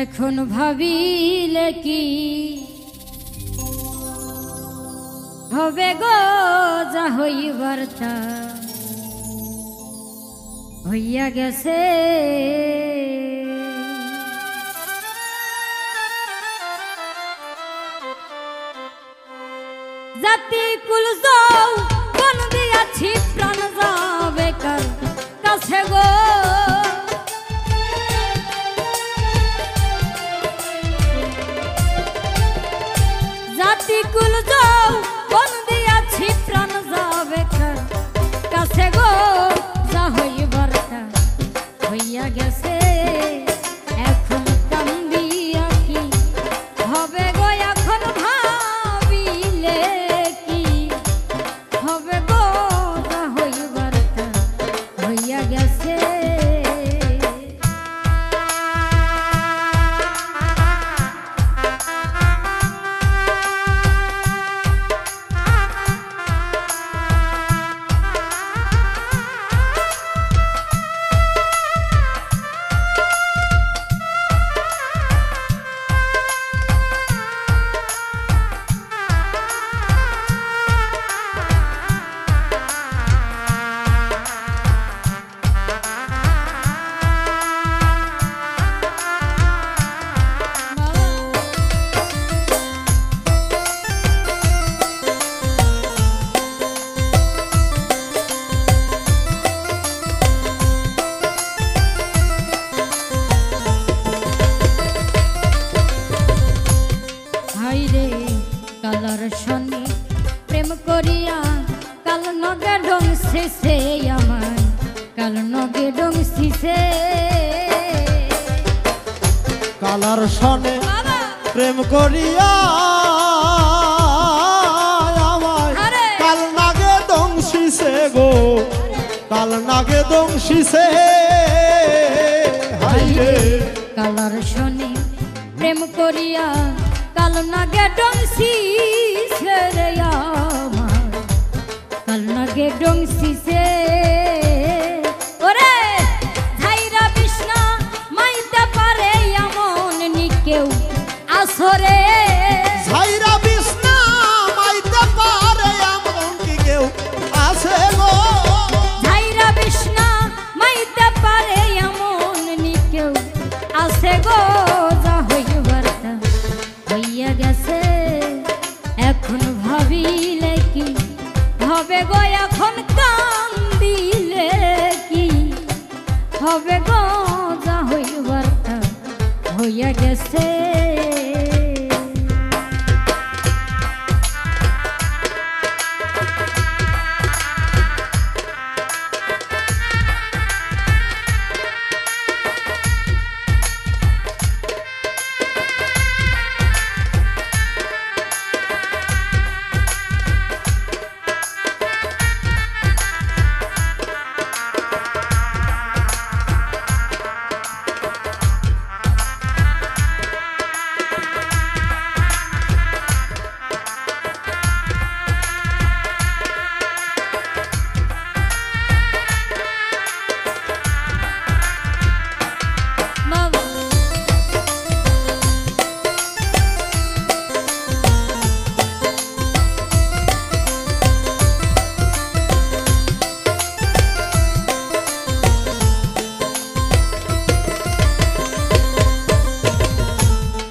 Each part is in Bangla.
এখন ভাবিলে কি হবে গো, যা হইবার তা হইয়া গেছে। জাতি কুল যাও বন দিয়াছি প্রাণ যাবে কার কাছে গো। জাতি কুল যাও বন দিয়াছি প্রাণ যাবে কার কাছে গো, যা হইবার তা হইয়া গেছে। এখন কান্দিয়া কি হবে গো, এখন ভাবিলে কি হবে গো, যা হইবার তা হইয়া গেছে। কালার শনি প্রেম করিয়া কাল নগে ডংসিছে আমার, কাল নগে ডংসিছে। কালার শনি প্রেম করিয়া আমার কাল নাগে ডংসিছে গো, কাল নাগে ডংসিছে। হাইরে কালার শনি প্রেম করিয়া কাল নাগে ডংসিছে রে আমার, কাল নাগে ডংসিছে। ওরে ঝাইরা বিষ্ণা মাইতে পারে এমন নি কেউ আসরে, ঝাইরা বিষ্ণা মাইতে পারে এমন কি কেউ আছে গো। ঝাইরা বিষ্ণা মাইতে পারে এমন নি কেউ আছে গো, যা হইবার তা হইয়া গেছে। এখন ভাবিলে কি হবে গো, এখন কান্দিলে কি হবে গো, যা হইবার তা হইয়া গেছে।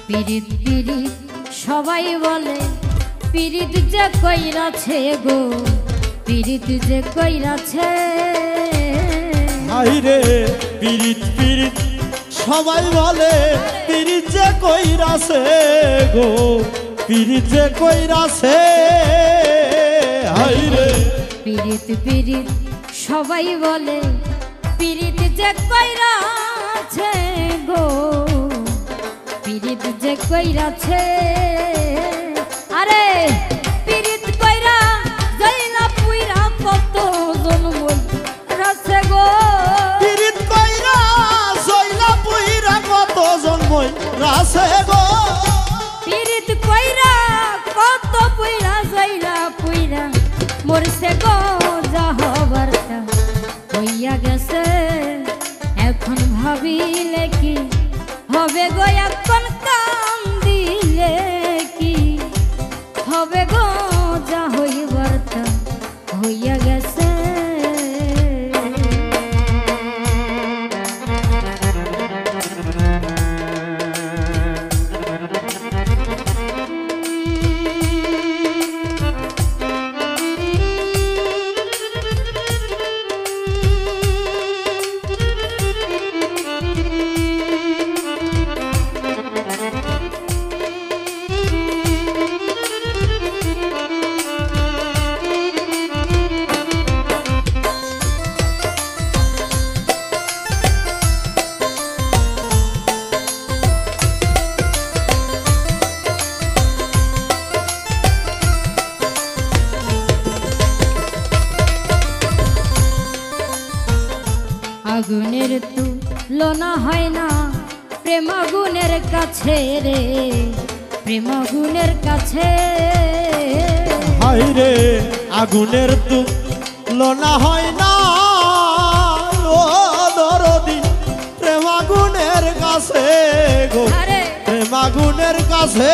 পিরিত পিরিত সবাই বলে, পিরিত যে কইরাছে গো, পিরিত যে কইরাছে। হাইরে পিরিত পিরিত সবাই বলে, পিরিত যে কইরাছে গো, পিরিত যে কইরাছে। হাইরে পিরিত পিরিত সবাই বলে, পিরিত যে কইরাছে গো, পিরিত যে কইরাছে। আরে পিরিত কইরা যাইলা পুইরা কত জন্ম রাছে গো, পিরিত কইরা জইলা পুইরা কত জন্মই রাছে গো। পিরিত কইরা কত পুইরা যাইলা পুইরা মরছে গো, যা হবার তা হইয়া গেছে। এখন ভাবিলে কি হবে গো এখন কাম দিলে কি হবে গো, যা হইবার তা হইয়া গেছে। আগুনের তুলনা হয় না প্রেম আগুনের কাছে রে, প্রেম আগুনের কাছে। হায় রে আগুনের তুলনা হয় না ও দরদি প্রেম আগুনের কাছে গো, প্রেম আগুনের কাছে।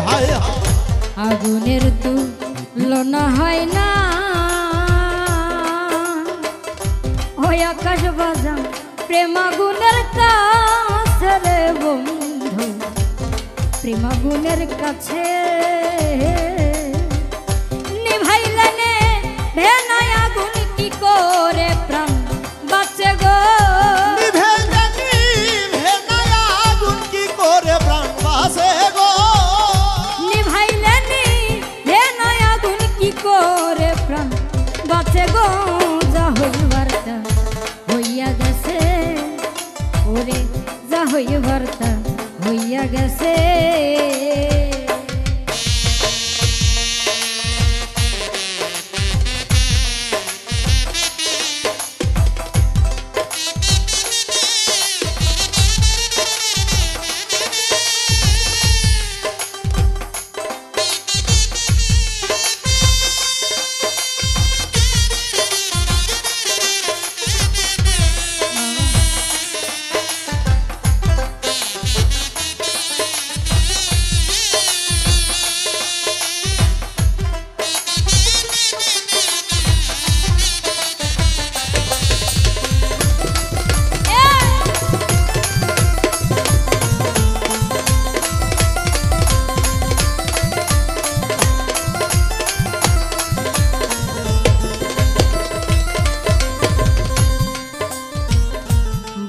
হায় আগুনের তুলনা হয় না ওই আকাশ বাজান প্রেম আগুনের কাছে রে বন্ধু, প্রেম আগুনের কাছে। নিভাইলে নে ভেনায় আগুন কি করে প্রাণ বাঁচে গো, নিভাইলে নি ভেনায় আগুন কি করে প্রাণ বাঁচে গো, নিভাইলে নি ভেনায় আগুন কি করে প্রাণ বাঁচে গো, যা হইবার তা হইয়া গেছে ওরে, যা হইবার তা হইয়া গেছে।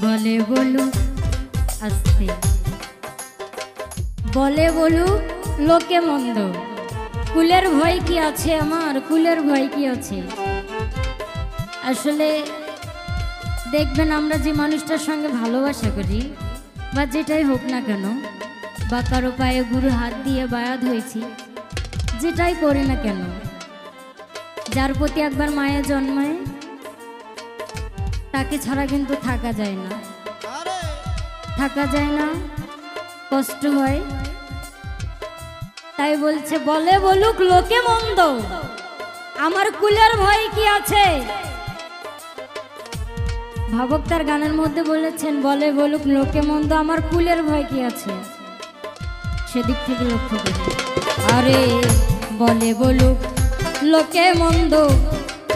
বলে বলু আস্তে, বলে বলু লোকে মন্দ, কুলের ভয় কি আছে আমার, কুলের ভয় কি আছে। আসলে দেখবেন আমরা যে মানুষটার সঙ্গে ভালোবাসা করি বা যেটাই হোক না কেন, বা কারো পায়ে গুরু হাত দিয়ে বায়াত হয়েছি, যেটাই করি না কেন, যার প্রতি একবার মায়া জন্মায় তাকে ছাড়া কিন্তু থাকা যায় না, থাকা যায় না, কষ্ট হয়। তাই বলছে বলে বলুক লোকে মন্দ, আমার কুলের ভয় কি আছে। ভাবক তার গানের মধ্যে বলেছেন বলে বলুক লোকে মন্দ, আমার কুলের ভয় কি আছে, সেদিক থেকে লক্ষ্য করি। আরে বলে বলুক লোকে মন্দ,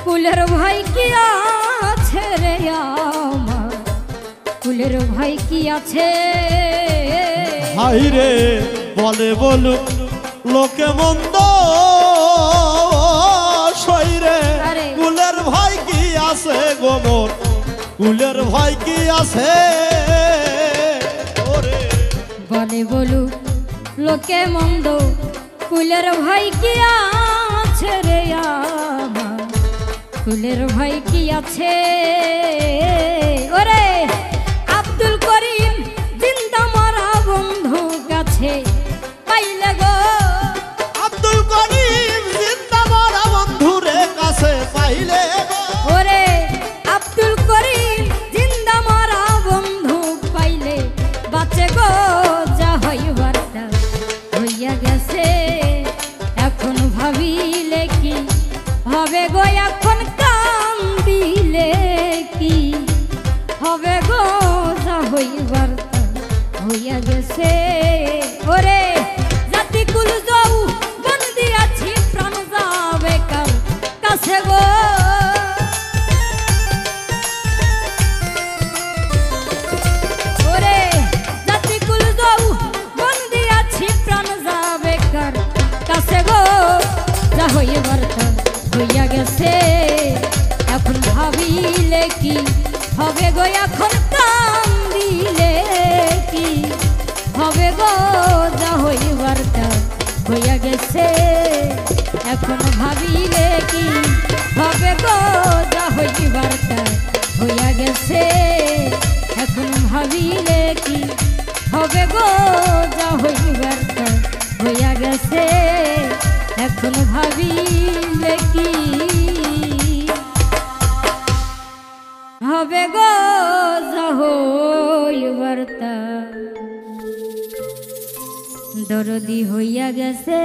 কুলের ভয় কি আছে রে আমার, কুলের ভয় কি আছে। হায় রে বলে বলুক লোকে মন্দ সইরে, কুলের ভয় কি আছে গো মোর, কুলের ভয় কি আছে ওরে। বলে বলুক লোকে মন্দ, কুলের ভয় কি আছে রে আমার, কুলের ভয় কি আছে। ওরে আব্দুল করিম জিন্দা মারা বন্ধু কাছে পাইলে গো, আব্দুল করিম জিন্দা মারা বন্ধুরে কাছে পাইলে গো, ওরে আব্দুল করিম জিন্দা মারা বন্ধু পাইলে বাঁচে গো, যা হইবার তা হইয়া গেছে। এখন ভাবিলে কি হবে গো, এখন কাম দিলে কি হবে হইয়া গেছে ওরে জাতি কুল যাও বন্দি আছি প্রাণ যাবে কার কাছে গো ওরে জাতি কুল যাও বন্দি আছি প্রাণ যাবে কার কাছে গো যা হইবার তা হইয়া গেছে এখন ভাবিলে কি হবে গো এখন কান্দিলে কি হবে গো যা হইবার তা হইয়া গেছে এখন ভাবিলে কি হবে গো যা হইবার তা হইয়া গেছে এখন ভাবিলে কি হবে গো যা হইবার তা হইয়া গেছে এখন ভাবিলে কি হবে গো যা হইবার তা দরদি হইয়া গেছে।